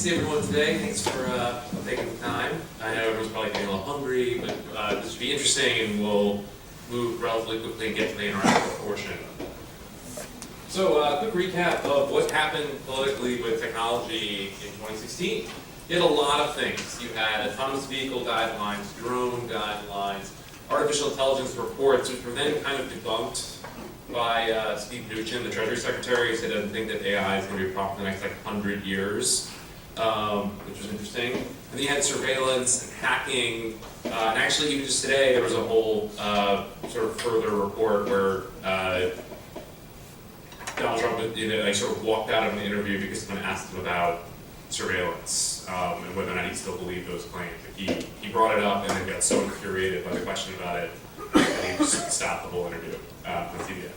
see everyone today. Thanks for taking the time. I know everyone's probably getting a little hungry, but this should be interesting, and we'll move relatively quickly and get to the interactive portion. So, quick recap of what happened politically with technology in 2016. You had a lot of things. You had autonomous vehicle guidelines, drone guidelines, artificial intelligence reports, which were then kind of debunked by Steve Mnuchin, the Treasury Secretary, who said he doesn't think that AI is going to be a problem for the next 100 years, which was interesting. And then you had surveillance and hacking, and actually even just today there was a whole sort of further report where Donald Trump sort of walked out of an interview because someone asked him about surveillance and whether or not he still believed those claims. Like he brought it up and then got so infuriated by the question about it that he just stopped the whole interview on CBS.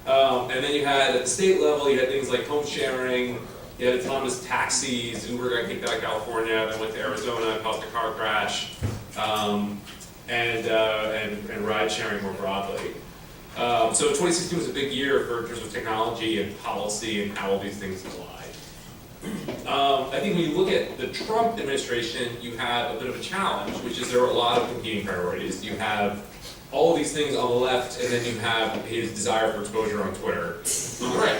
And then you had, at the state level, you had things like home sharing, you had autonomous taxis, Uber got kicked out of California, then went to Arizona, caused a car crash, and ride sharing more broadly. So 2016 was a big year in terms of technology and policy and how all these things collide. I think when you look at the Trump administration, you have a bit of a challenge, which is there are a lot of competing priorities. You have all of these things on the left, and then you have his desire for exposure on Twitter on the right.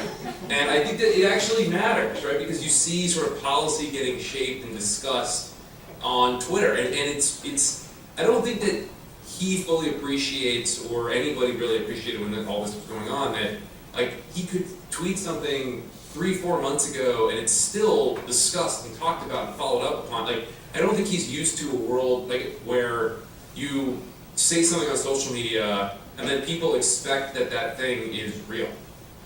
And I think that it actually matters, right? Because you see sort of policy getting shaped and discussed on Twitter. And it's I don't think that he fully appreciates, or anybody really appreciated when all this was going on, that like he could tweet something 3-4 months ago and it's still discussed and talked about and followed up upon. Like, I don't think he's used to a world like where you say something on social media and then people expect that that thing is real.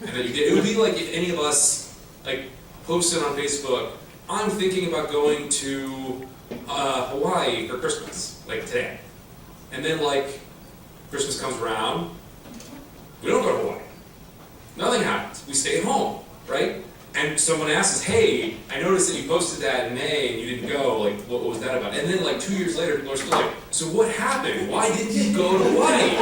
And then it would be like if any of us like posted on Facebook, I'm thinking about going to Hawaii for Christmas, like today. And then like Christmas comes around, we don't go to Hawaii. Nothing happens. We stay at home, right? And someone asks us, hey, I noticed that you posted that in May and you didn't go, like, what was that about? And then like 2 years later, people are still like, so what happened? Why didn't you go to Hawaii?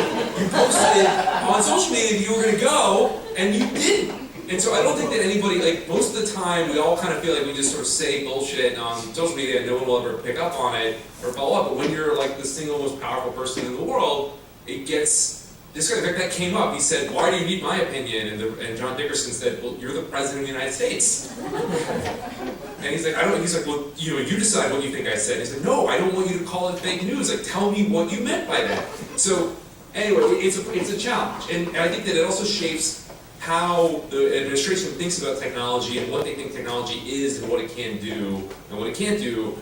You posted on social media that you were gonna go, and you didn't. And so I don't think that anybody, like, most of the time, we all kind of feel like we just sort of say bullshit on social media and no one will ever pick up on it or follow up. But when you're like the single most powerful person in the world, it gets, this guy, in fact, that came up. He said, why do you need my opinion? And John Dickerson said, well, you're the president of the United States. And he's like, he's like, well, you decide what you think I said. He's like, no, I don't want you to call it fake news. Like, tell me what you meant by that. So anyway, it's a challenge. And I think that it also shapes how the administration thinks about technology and what they think technology is and what it can do and what it can't do.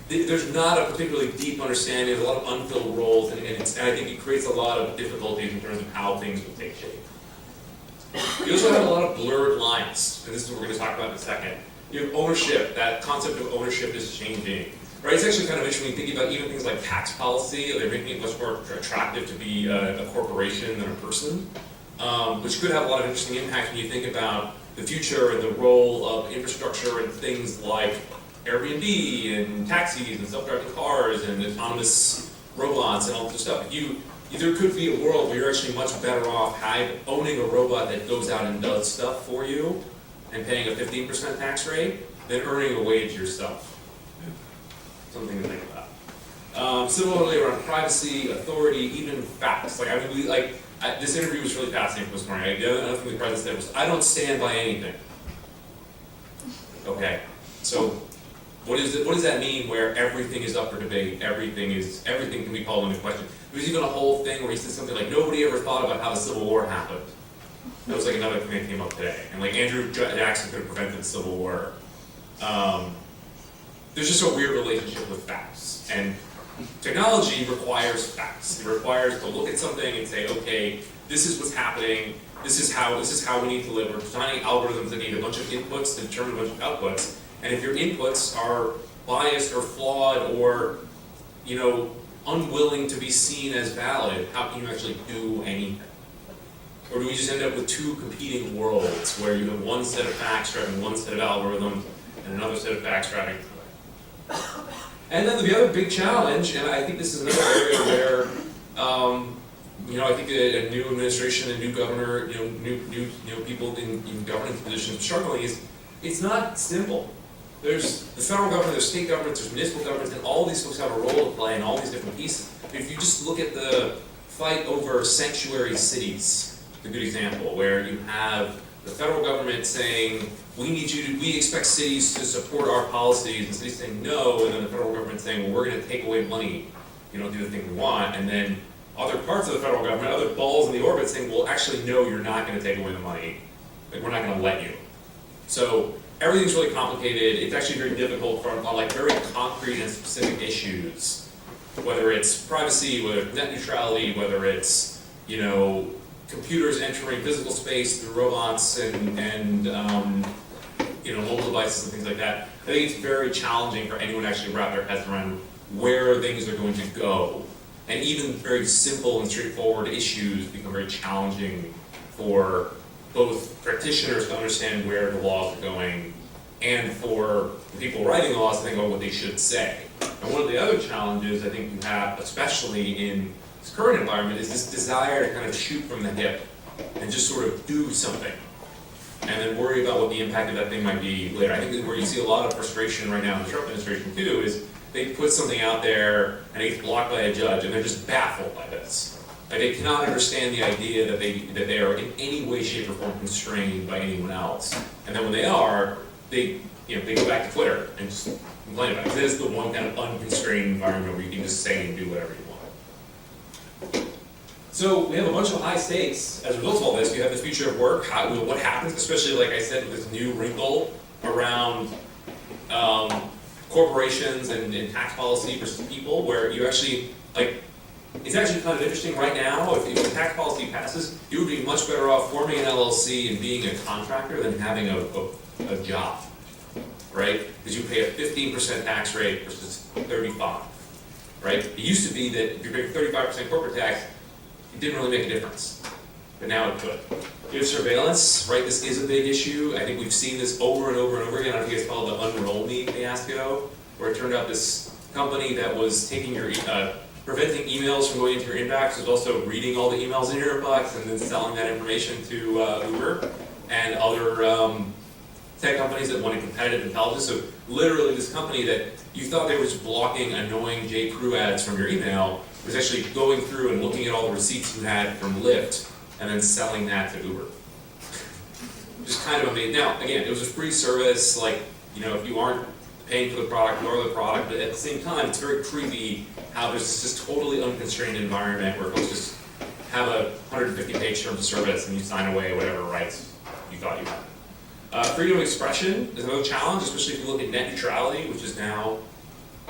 There's not a particularly deep understanding. There's a lot of unfilled roles, and I think it creates a lot of difficulties in terms of how things will take shape. You also have a lot of blurred lines, and this is what we're going to talk about in a second. You have ownership. That concept of ownership is changing. Right? It's actually kind of interesting when you think about even things like tax policy. They're making it much more attractive to be a corporation than a person, which could have a lot of interesting impacts when you think about the future and the role of infrastructure and things like Airbnb and taxis and self-driving cars and autonomous robots and all this stuff. There could be a world where you're actually much better off owning a robot that goes out and does stuff for you and paying a 15% tax rate than earning a wage yourself. Something to think about. Similarly, around privacy, authority, even facts. Like, I mean, this interview was really fascinating this morning. Another thing the president said was, I don't stand by anything. Okay, so what does that mean where everything is up for debate, everything can be called into question? There was even a whole thing where he said something like, nobody ever thought about how the Civil War happened. That was like another thing that came up today. And like Andrew Jackson could have prevented the Civil War. There's just a weird relationship with facts. And technology requires facts. It requires to look at something and say, okay, this is what's happening, this is how we need to live. We're designing algorithms that need a bunch of inputs to determine a bunch of outputs. And if your inputs are biased or flawed or, unwilling to be seen as valid, how can you actually do anything? Or do we just end up with two competing worlds where you have one set of facts driving one set of algorithms and another set of facts driving another? And then the other big challenge, and I think this is another area where, I think a new administration, a new governor, new people in governance positions are struggling, is It's not simple. There's the federal government, there's state governments, there's municipal governments, and all these folks have a role to play in all these different pieces. If you just look at the fight over sanctuary cities, it's a good example, where you have the federal government saying, we expect cities to support our policies, and cities saying no, and then the federal government saying, well, we're going to take away money, you don't do the thing we want, and then other parts of the federal government, other balls in the orbit saying, well, actually, no, you're not going to take away the money, like, we're not going to let you. So everything's really complicated. It's actually very difficult on like very concrete and specific issues, whether it's privacy, whether it's net neutrality, whether it's, you know, computers entering physical space through robots and you know, mobile devices and things like that. I think it's very challenging for anyone to actually wrap their heads around where things are going to go. And even very simple and straightforward issues become very challenging for both practitioners to understand where the laws are going and for the people writing the laws to think about what they should say. And one of the other challenges I think you have, especially in this current environment, is this desire to kind of shoot from the hip and just sort of do something and then worry about what the impact of that thing might be later. I think where you see a lot of frustration right now in the Trump administration too is they put something out there and it gets blocked by a judge and they're just baffled by this. Like they cannot understand the idea that they are in any way, shape, or form constrained by anyone else. And then when they are, they go back to Twitter and just complain about it. This is the one kind of unconstrained environment where you can just say and do whatever you want. So we have a bunch of high stakes as a result of all this. You have the future of work, what happens, especially like I said, with this new wrinkle around corporations and tax policy versus people, where you actually like. It's actually kind of interesting right now, if the tax policy passes, you would be much better off forming an LLC and being a contractor than having a job, right? Because you pay a 15% tax rate versus 35%, right? It used to be that if you're paying 35% corporate tax, it didn't really make a difference, but now it could. You have surveillance, right? This is a big issue. I think we've seen this over and over and over again. I don't know if you guys followed the Unroll Me fiasco, where it turned out this company that was taking your preventing emails from going into your inbox was also reading all the emails in your inbox and then selling that information to Uber and other tech companies that wanted competitive intelligence. So literally this company that you thought they were just blocking annoying J.Crew ads from your email was actually going through and looking at all the receipts you had from Lyft and then selling that to Uber. Just kind of amazing. Now, again, it was a free service, like, you know, if you aren't paying for the product, nor the product, but at the same time, it's very creepy how there's this totally unconstrained environment where folks just have a 150-page terms of service and you sign away whatever rights you thought you had. Freedom of expression is another challenge, especially if you look at net neutrality, which is now,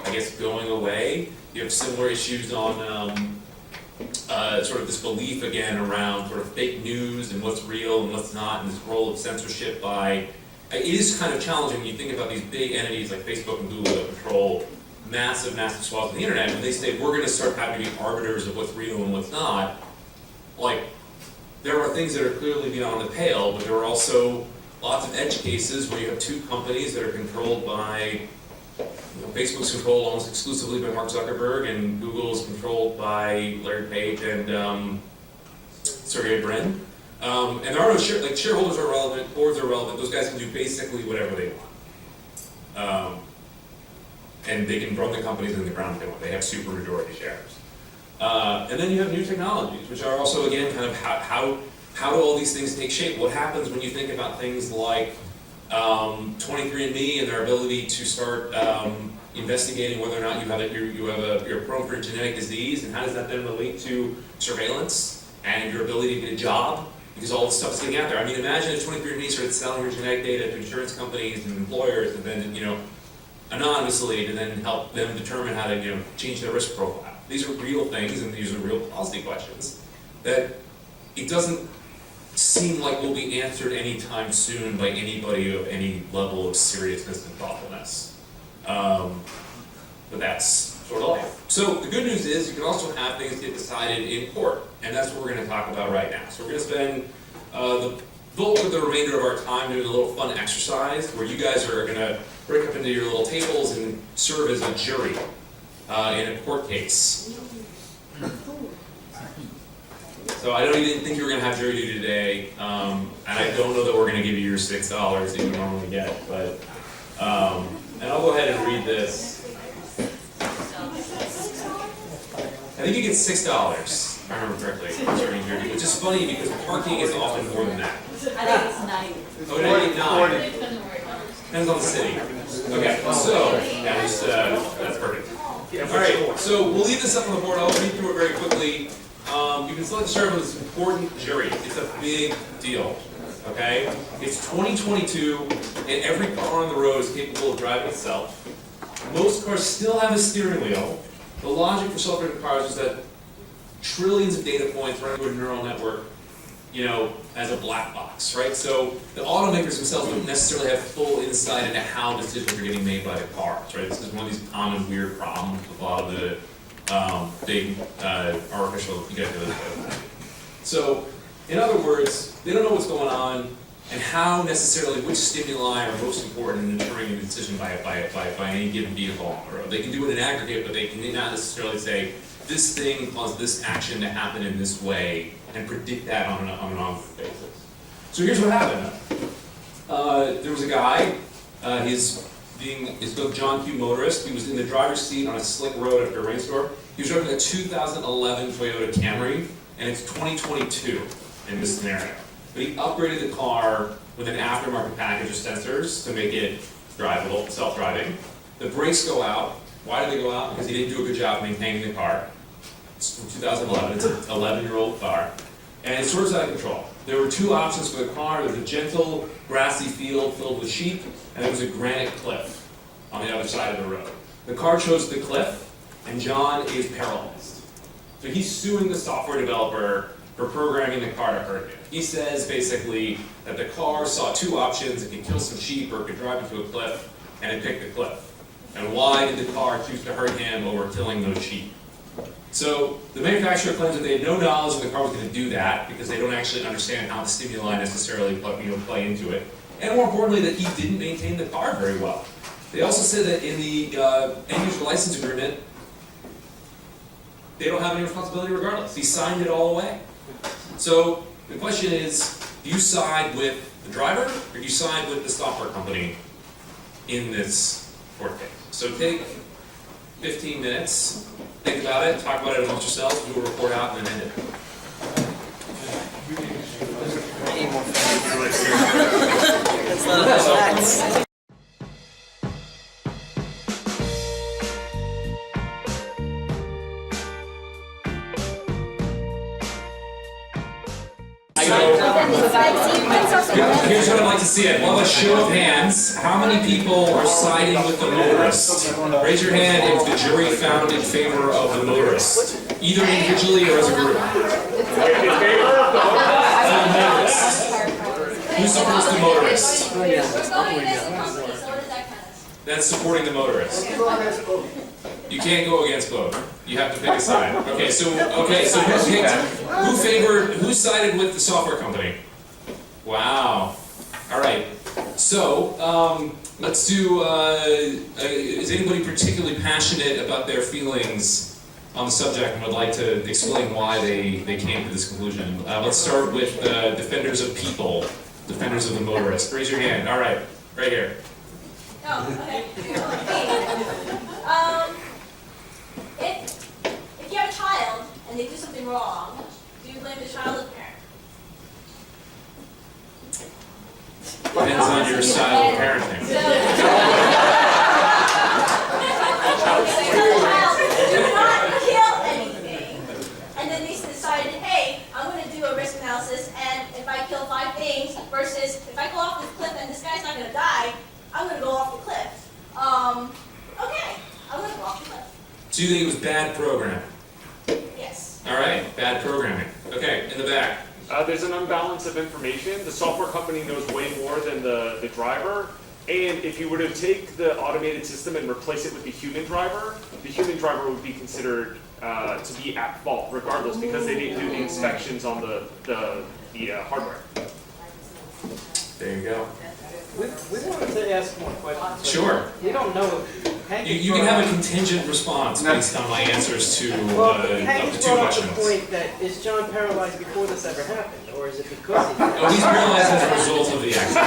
I guess, going away. You have similar issues on sort of this belief again around sort of fake news and what's real and what's not, and this role of censorship by. It is kind of challenging when you think about these big entities like Facebook and Google that control massive swaths of the internet, and they say we're going to start having to be arbiters of what's real and what's not. Like, there are things that are clearly beyond the pale, but there are also lots of edge cases where you have two companies that are controlled by, you know, Facebook's controlled almost exclusively by Mark Zuckerberg, and Google's controlled by Larry Page and Sergey Brin. And there are no shareholders are relevant, boards are relevant. Those guys can do basically whatever they want, and they can run the companies in the ground if they want. They have super majority shares. And then you have new technologies, which are also again kind of how do all these things take shape? What happens when you think about things like 23andMe and their ability to start investigating whether or not you're prone for a genetic disease, and how does that then relate to surveillance and your ability to get a job? Because all this stuff is getting out there. I mean, imagine if 23andMe started selling your genetic data to insurance companies and employers, and then, you know, anonymously, to then help them determine how to, you know, change their risk profile. These are real things, and these are real policy questions that it doesn't seem like will be answered anytime soon by anybody of any level of seriousness and thoughtfulness. But that's sort of life. So the good news is you can also have things get decided in court, and that's what we're going to talk about right now. So we're going to spend the bulk of the remainder of our time doing a little fun exercise where you guys are going to break up into your little tables and serve as a jury in a court case. So I didn't think you were going to have jury duty today, and I don't know that we're going to give you your $6 that you normally get, but, and I'll go ahead and read this. I think you get $6, if I remember correctly, for jury duty, which is funny because parking is often more than that. I think it's 90. Oh, 99. Depends on the city. Okay, so, yeah, just, that's perfect. Alright, so we'll leave this up on the board. I'll read through it very quickly. You can select to serve on this important jury. It's a big deal. Okay? It's 2022, and every car on the road is capable of driving itself. Most cars still have a steering wheel. The logic for self-driving cars is that trillions of data points run through a neural network, you know, as a black box, right? So the automakers themselves don't necessarily have full insight into how decisions are getting made by the cars, right? This is one of these common weird problems with a lot of the big artificial, you guys know this. So, in other words, they don't know what's going on and how necessarily which stimuli are most important in determining a decision by any given vehicle on the road. They can do it in aggregate, but they cannot necessarily say this thing caused this action to happen in this way and predict that on an ongoing basis. So here's what happened. There was a guy, he's called John Q. Motorist. He was in the driver's seat on a slick road after a rainstorm. He was driving a 2011 Toyota Camry, and it's 2022 in this scenario. But he upgraded the car with an aftermarket package of sensors to make it drivable, self-driving. The brakes go out. Why did they go out? Because he didn't do a good job maintaining the car. It's from 2011. It's an 11-year-old car. And it sort of out of control. There were two options for the car. There was a gentle, grassy field filled with sheep, and there was a granite cliff on the other side of the road. The car chose the cliff, and John is paralyzed. So he's suing the software developer for programming the car to hurt him. He says, basically, that the car saw two options. It could kill some sheep or it could drive into a cliff, and it picked the cliff. And why did the car choose to hurt him over killing those sheep? So the manufacturer claims that they had no knowledge that the car was going to do that because they don't actually understand how the stimuli necessarily play into it. And more importantly, that he didn't maintain the car very well. They also said that in the end user license agreement, they don't have any responsibility regardless. He signed it all away. So the question is, do you side with the driver or do you side with the software company in this court case? So take 15 minutes, think about it, talk about it amongst yourselves, do a report out, and then end it. Here's what I'd like to see. I'd love a show of hands. How many people are siding with the motorist? Raise your hand if the jury found in favor of the motorist, either individually or as a group. Who supports the motorist? That's supporting the motorist. You can't go against both. You have to pick a side. Okay, so who sided with the software company? Wow. All right. So let's do. Is anybody particularly passionate about their feelings on the subject and would like to explain why they came to this conclusion? Let's start with defenders of people, defenders of the motorist. Raise your hand. All right, right here. Oh, okay. If you have a child and they do something wrong, do you blame the child or the parent? Depends on your style of parenting. So, the child do not kill anything, and then they decided, hey, I'm going to do a risk analysis, and if I kill 5 things versus if I go off this cliff and this guy's not going to die, I'm going to go off the cliff. Okay, I'm going to go off the cliff. So you think it was bad programming? Yes. All right, bad programming. Okay, in the back. There's an imbalance of information. The software company knows way more than the driver. And if you were to take the automated system and replace it with the human driver would be considered to be at fault regardless because they didn't do the inspections on the hardware. There you go. We wanted to ask more questions. Sure. We don't know You can have a contingent response based on my answers to Well, up to Hank's 2 brought up questions. the point that, is John paralyzed before this ever happened, or is it because he did? Oh, he's realized as a result of the accident.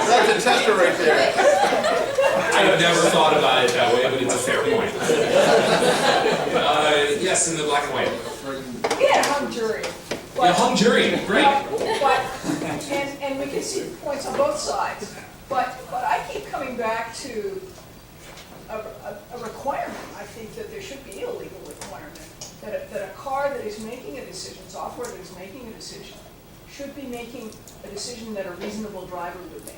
That's a tester right there. I've never thought about it that way, but it's a fair point. Yes, in the black and white. We had a hung jury. Yeah, hung jury, great. And we can see points on both sides. But I keep coming back to a requirement. I think that there should be a legal requirement that a car that is making a decision, software that is making a decision, should be making a decision that a reasonable driver would make.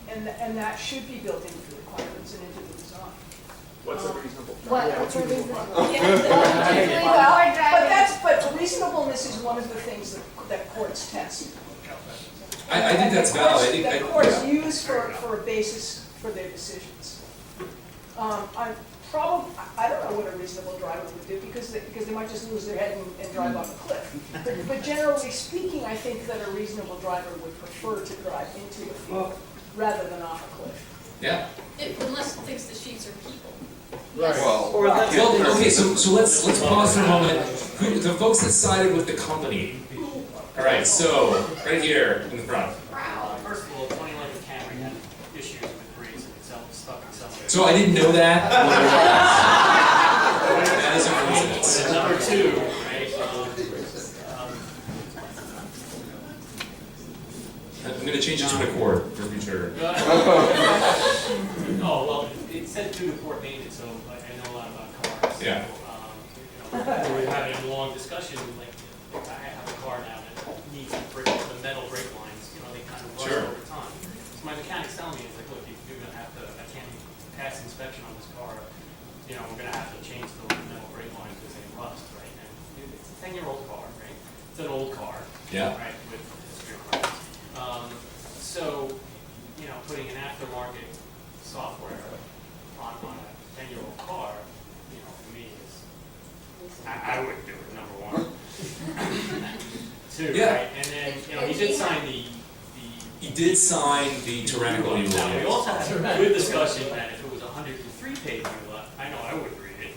And that should be built into the requirements and into the design. What's a reasonable? What's a reasonable? But reasonableness is one of the things that courts test. I think that's valid. I think That courts use for a basis for their decisions. I don't know what a reasonable driver would do because they might just lose their head and drive off a cliff. But generally speaking, I think that a reasonable driver would prefer to drive into a field rather than off a cliff. Yeah. Unless it thinks the sheets are people. Well, Or that's Well, okay, so let's pause for a moment. The folks that sided with the company. All right, so right here in the front. First of all, 2011 Camry had issues with brakes and stuck accelerator. So I didn't know that. That is a coincidence. And number two, right, I'm going to change it to an Accord for future. oh, well, it said 2 to 4 painted, so like, I know a lot about cars. Yeah. So, we're having a long discussion, like, I have a car now that needs the metal brake lines, they kind of rust Sure. over time. So my mechanic's telling me, it's like, look, you're gonna have to, I can't pass inspection on this car, we're gonna have to change the metal brake lines because they rust, right? And it's a 10-year-old car, right? It's an old car. Yeah. Right, with history of problems. So, putting an aftermarket software on a 10-year-old car, for me is, I wouldn't do it, number one. Two, Yeah. right? And then, he did sign the. He did sign the tyrannical Now, we ULA. also had a good discussion that if it was a 103-page EULA, I know I wouldn't read it,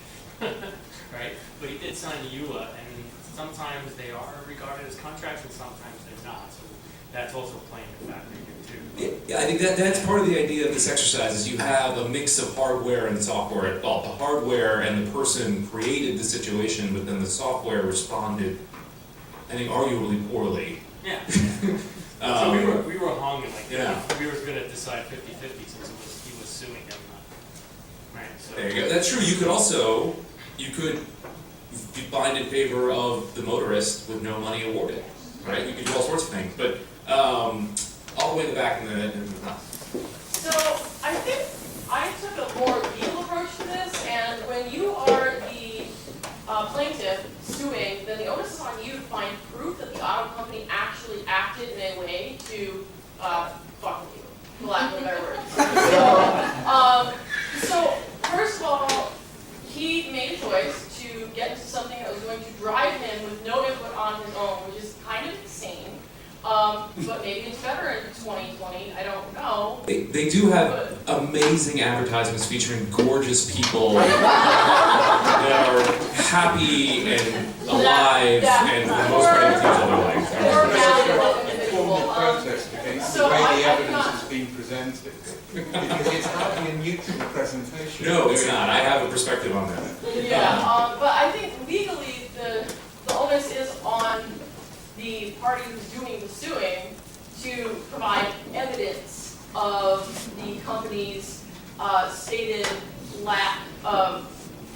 right? But he did sign the EULA, and sometimes they are regarded as contracts, and sometimes they're not. So that's also playing a factor here too. Yeah, I think that's part of the idea of this exercise is you have a mix of hardware and software. Well, the hardware and the person created the situation, but then the software responded, I think, arguably poorly. Yeah. So we were hung and like, Yeah. we were going to decide 50-50 since he was suing them. Right. So. There you go. That's true. You could be bind in favor of the motorist with no money awarded, right? You could do all sorts of things, but all the way in the back in the So I think I took a more legal approach to this, and when you are the plaintiff suing, then the onus is on you to find proof that the auto company actually acted in a way to fuck with you, for lack of a better word. So first of all, he made a choice to get into something that was going to drive him with no input on his own, which is kind of insane. But maybe it's better in 2020, I don't know. They do have amazing advertisements featuring gorgeous people that are happy and alive and for the most part in their life. Or valuable individual. formal protest against the So way I the think evidence not. has been presented. Because it's hardly a neutral presentation. No, it's not. I have a perspective on that. Yeah, but I think legally the onus is on the party who's doing the suing to provide evidence of the company's stated lack of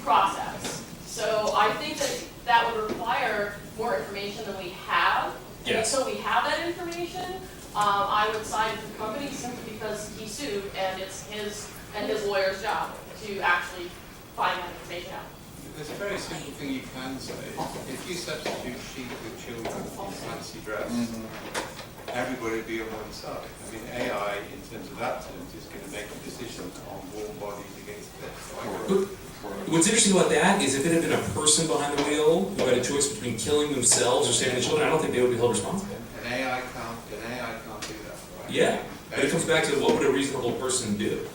process. So I think that would require more information than we have. And Yes. until we have that information, I would side with the company simply because he sued and it's his and his lawyer's job to actually find that information out. There's a very simple thing you can say. If you substitute sheep with children in fancy dress, everybody would be on one side. I mean, AI, in terms of that terms, is going to make a decision on warm bodies against this. What's interesting about that is if it had been a person behind the wheel who had a choice between killing themselves or saving the children, I don't think they would be held responsible. An AI can't do that, right? Yeah. But it comes back to what would a reasonable person do?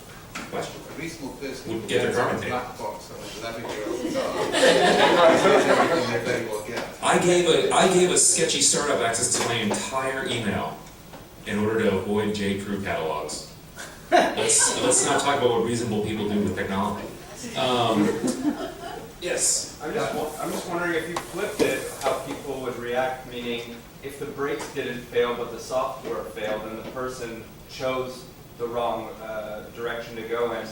Question. A reasonable person Would get their car a maintained. black box on it with every girl's car. Everything they will get. I gave a sketchy startup access to my entire email in order to avoid J. Crew catalogs. Let's not talk about what reasonable people do with technology. Yes. I'm just wondering if you flipped it, how people would react, meaning if the brakes didn't fail but the software failed and the person chose the wrong direction to go in,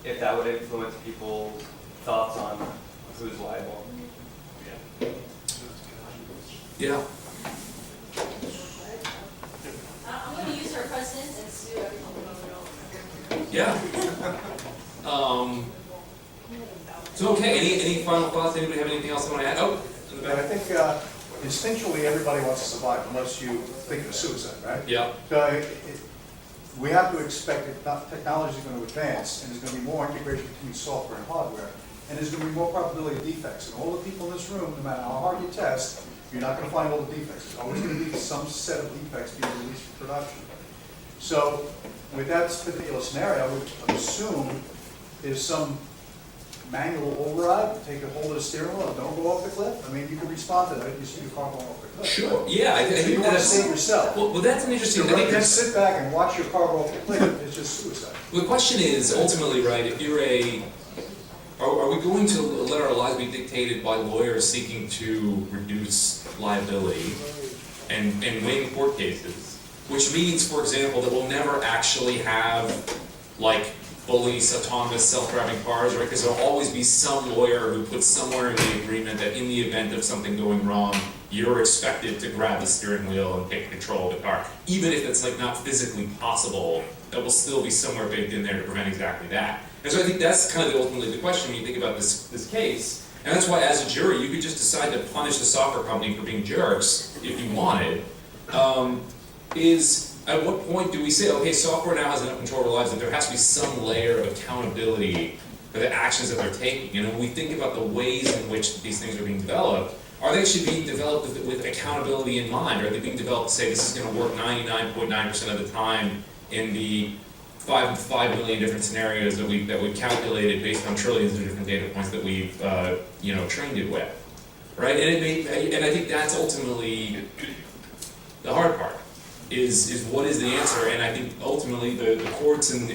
if that would influence people's thoughts on who's liable. Yeah. I'm gonna use her precedence and sue everyone. Yeah. So okay, any final thoughts? Anybody have anything else they want to add? Oh, in the And I back. think instinctually, everybody wants to survive unless you think of suicide, right? Yeah. So we have to expect that technology is going to advance, and there's going to be more integration between software and hardware, and there's going to be more probability of defects. And all the people in this room, no matter how hard you test, you're not going to find all the defects. There's always going to be some set of defects being released for production. So with that particular scenario, I would assume there's some manual override, take a hold of the steering wheel, and don't go off the cliff. I mean, you can respond to that if you see your car going off the cliff. Sure. Yeah, I So think you want to that's. save yourself. Well, that's an interesting. I To think just that's, sit back and watch your car go off the cliff is just suicide. well, the question is ultimately, right? If you're are we going to let our lives be dictated by lawyers seeking to reduce liability and win court cases? Which means, for example, that we'll never actually have like fully autonomous self-driving cars, right? Because there'll always be some lawyer who puts somewhere in the agreement that in the event of something going wrong, you're expected to grab the steering wheel and take control of the car. Even if it's like not physically possible, that will still be somewhere baked in there to prevent exactly that. And so I think that's kind of ultimately the question when you think about this case. And that's why as a jury, you could just decide to punish the software company for being jerks if you wanted. Is at what point do we say, okay, software now has enough control of our lives that there has to be some layer of accountability for the actions that they're taking? And when we think about the ways in which these things are being developed, are they actually being developed with accountability in mind? Or are they being developed to say this is going to work 99.9% of the time in the 5 million different scenarios that we've calculated based on trillions of different data points that we've trained it with, right? And I think that's ultimately the hard part. Is what is the answer? And I think ultimately the courts and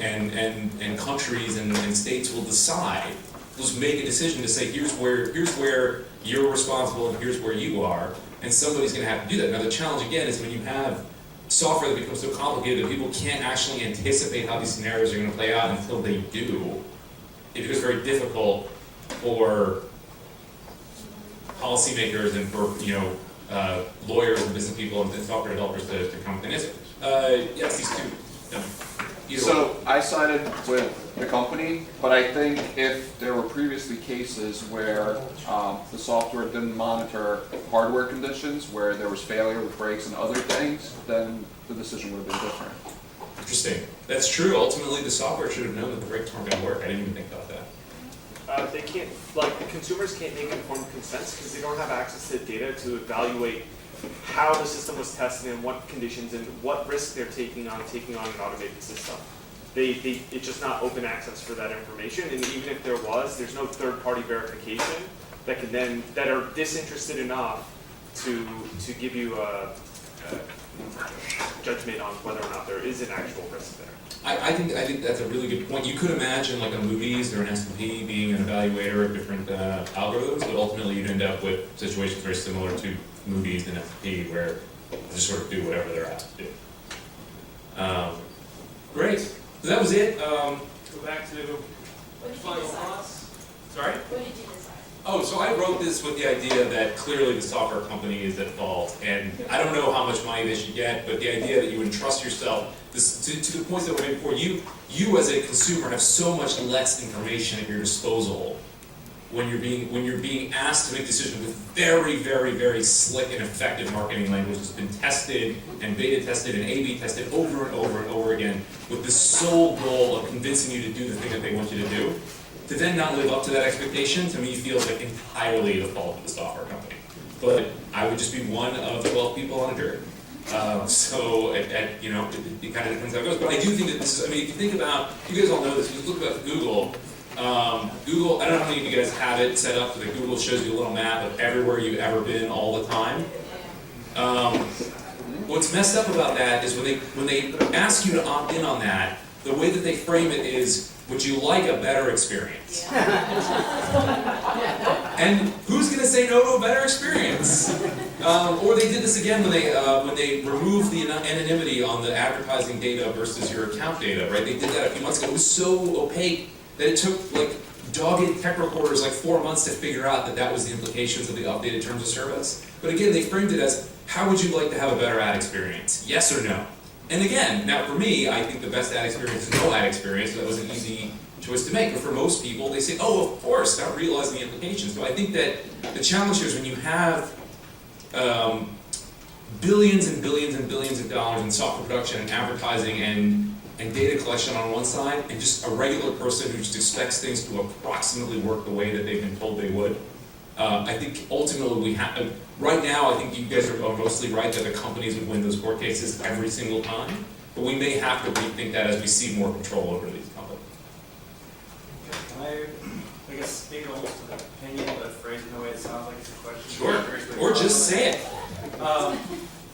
countries and states will decide, will just make a decision to say here's where you're responsible and here's where you are, and somebody's going to have to do that. Now the challenge again is when you have software that becomes so complicated that people can't actually anticipate how these scenarios are going to play out until they do, it becomes very difficult for policymakers and for lawyers and business people and software developers to come with an answer. Yes, these two. No. Either So one. I sided with the company, but I think if there were previously cases where the software didn't monitor hardware conditions, where there was failure with brakes and other things, then the decision would have been different. Interesting. That's true. Ultimately, the software should have known that the brakes weren't going to work. I didn't even think about that. They can't, like, consumers can't make informed consents because they don't have access to data to evaluate how the system was tested and what conditions and what risk they're taking on an automated system. It's just not open access for that information, and even if there was, there's no third-party verification that are disinterested enough to give you a judgment on whether or not there is an actual risk there. I think that's a really good point. You could imagine like a Moody's or an S&P being an evaluator of different algorithms, but ultimately you'd end up with situations very similar to Moody's and S&P where they just sort of do whatever they're asked to do. Great. So that was it. Go back to What did you final decide? thoughts. Sorry? What did you decide? Oh, so I wrote this with the idea that clearly the software company is at fault, and I don't know how much money they should get, but the idea that you entrust yourself, to the points that were made before, you as a consumer have so much less information at your disposal when you're being asked to make decisions with very, very, very slick and effective marketing language that's been tested and beta tested and A/B tested over and over and over again with the sole goal of convincing you to do the thing that they want you to do. To then not live up to that expectation, to me, feels like entirely the fault of the software company. But I would just be one of 12 people on a jury. So, you know, it kind of depends how it goes. But I do think that this is, I mean, if you think about, you guys all know this, if you look about Google, Google, I don't know how many of you guys have it set up so that Google shows you a little map of everywhere you've ever been all the time. What's messed up about that is when they ask you to opt in on that, the way that they frame it is, would you like a better experience? And who's going to say no to a better experience? Or they did this again when they removed the anonymity on the advertising data versus your account data, right? They did that a few months ago. It was so opaque that it took like dogged tech reporters like 4 months to figure out that that was the implications of the updated terms of service. But again, they framed it as, how would you like to have a better ad experience? Yes or no? And again, now for me, I think the best ad experience is no ad experience, so that was an easy choice to make. But for most people, they say, oh, of course, not realizing the implications. So I think that the challenge here is when you have billions and billions and billions of dollars in software production and advertising and data collection on one side, and just a regular person who just expects things to approximately work the way that they've been told they would. I think ultimately we have, right now I think you guys are mostly right that the companies would win those court cases every single time, but we may have to rethink that as we see more control over these companies. Can I guess, speak almost an opinion, but phrase it in a way that sounds like it's a question? Sure, or just say it.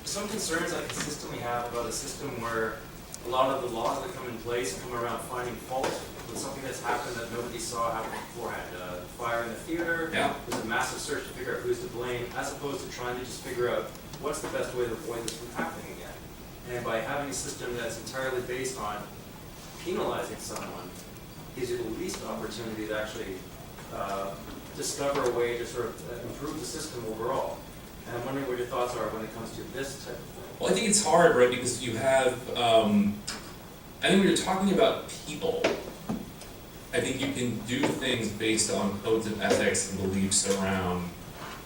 Some concerns like the system we have about a system where a lot of the laws that come in place come around finding fault with something that's happened that nobody saw happen beforehand. Fire in the theater, Yeah. there's a massive search to figure out who's to blame, as opposed to trying to just figure out what's the best way to avoid this from happening again. And by having a system that's entirely based on penalizing someone, gives you the least opportunity to actually discover a way to sort of improve the system overall. And I'm wondering what your thoughts are when it comes to this type of thing. Well, I think it's hard, right, because you have, I think when you're talking about people, I think you can do things based on codes of ethics and beliefs around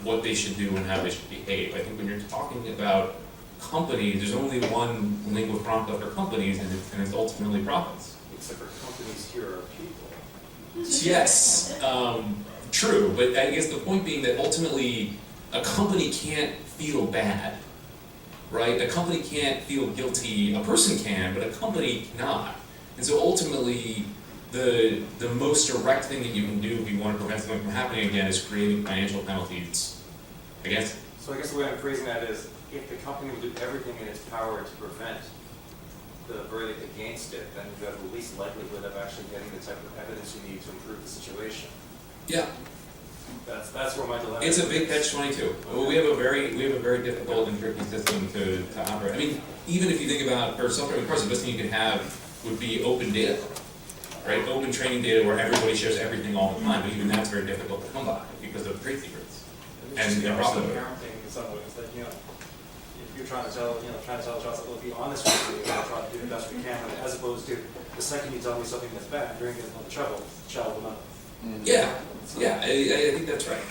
what they should do and how they should behave. I think when you're talking about companies, there's only one lingua franca for companies, and it's ultimately profits. Except for companies here are people. Yes, true, but I guess the point being that ultimately a company can't feel bad, right? A company can't feel guilty. A person can, but a company cannot. And so ultimately, the most direct thing that you can do if you want to prevent something from happening again is creating financial penalties against it. So I guess the way I'm phrasing that is, if the company would do everything in its power to prevent the verdict against it, then you have the least likelihood of actually getting the type of evidence you need to improve the situation. Yeah, That's where my dilemma it's is. a big catch-22. Well, we have a very difficult and tricky system to operate. I mean, even if you think about, for software, of course, the best thing you could have would be open data, right? Open training data where everybody shares everything all the time, but even that's very difficult to come by because of trade secrets. And probably parenting in some ways, that, you know, if you're trying to tell a child that will be honest with you, you're trying to do the best we can, as opposed to the second you tell me something that's bad, you're going to get into trouble, the child will not. Yeah, I think that's right.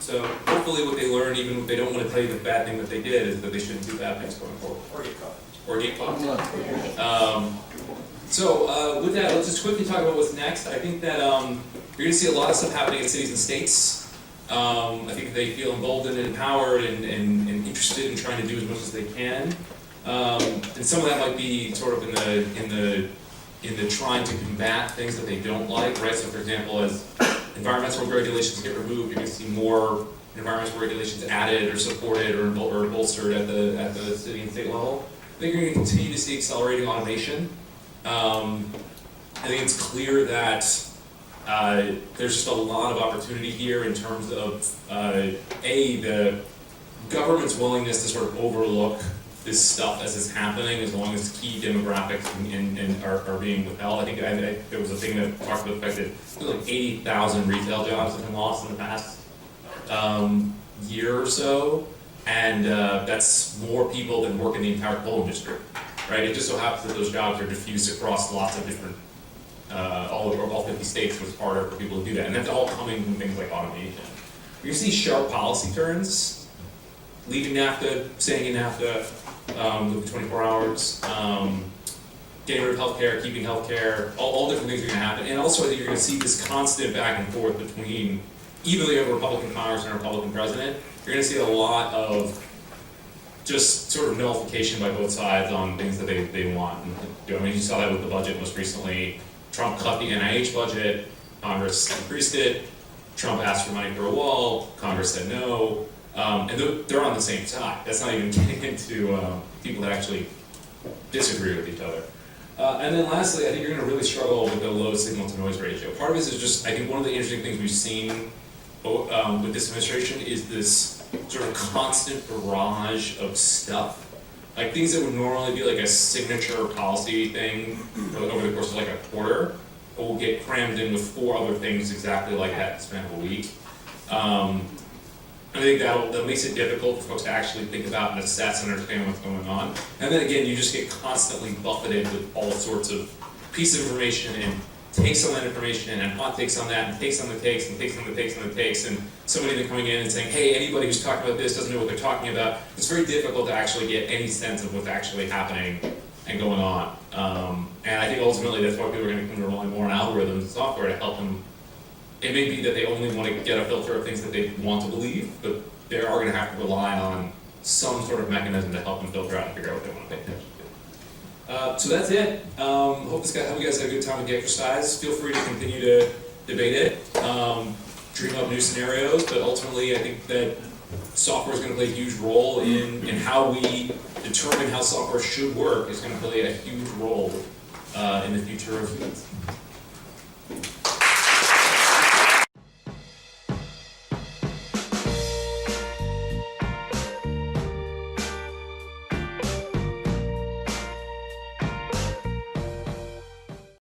So hopefully what they learn, even if they don't want to tell you the bad thing that they did, is that they shouldn't do bad things going forward. Or get caught. Or get caught. So with that, let's just quickly talk about what's next. I think that you're going to see a lot of stuff happening in cities and states. I think they feel emboldened and empowered and interested in trying to do as much as they can. And some of that might be sort of in the trying to combat things that they don't like, right? So for example, as environmental regulations get removed, you're going to see more environmental regulations added or supported or bolstered at the city and state level. I think you're going to continue to see accelerating automation. I think it's clear that there's just a lot of opportunity here in terms of the government's willingness to sort of overlook this stuff as it's happening, as long as key demographics are being withheld. I think there was a thing that talked about the fact that like 80,000 retail jobs have been lost in the past year or so, and that's more people than work in the entire coal industry, right? It just so happens that those jobs are diffused across lots of different, all 50 states, so it's harder for people to do that, and that's all coming from things like automation. You're gonna see sharp policy turns, leaving NAFTA, staying in NAFTA, with the 24 hours, getting rid of healthcare, keeping healthcare, all different things are going to happen. And also I think you're going to see this constant back and forth between, even though you have a Republican Congress and a Republican president, you're going to see a lot of just sort of nullification by both sides on things that they want. And, I mean, you saw that with the budget most recently. Trump cut the NIH budget, Congress increased it. Trump asked for money for a wall, Congress said no. And they're on the same side. That's not even getting into people that actually disagree with each other. And then lastly, I think you're going to really struggle with the low signal to noise ratio. Part of this is just, I think one of the interesting things we've seen with this administration is this sort of constant barrage of stuff. Like things that would normally be like a signature policy thing over the course of like a quarter, will get crammed in with 4 other things exactly like that in the span of a week. I think that makes it difficult for folks to actually think about and assess and understand what's going on. And then again, you just get constantly buffeted with all sorts of pieces of information and takes on that information and hot takes on that and takes on the takes and takes on the takes on the takes, and somebody then coming in and saying, hey, anybody who's talking about this doesn't know what they're talking about. It's very difficult to actually get any sense of what's actually happening and going on. And I think ultimately that's why people are going to come to rely more on algorithms and software to help them. It may be that they only want to get a filter of things that they want to believe, but they are going to have to rely on some sort of mechanism to help them filter out and figure out what they want to pay attention to. So that's it. Hope you guys had a good time with the exercise. Feel free to continue to debate it, dream up new scenarios, but ultimately I think that software is going to play a huge role in how we determine how software should work. Is going to play a huge role in the future of humans.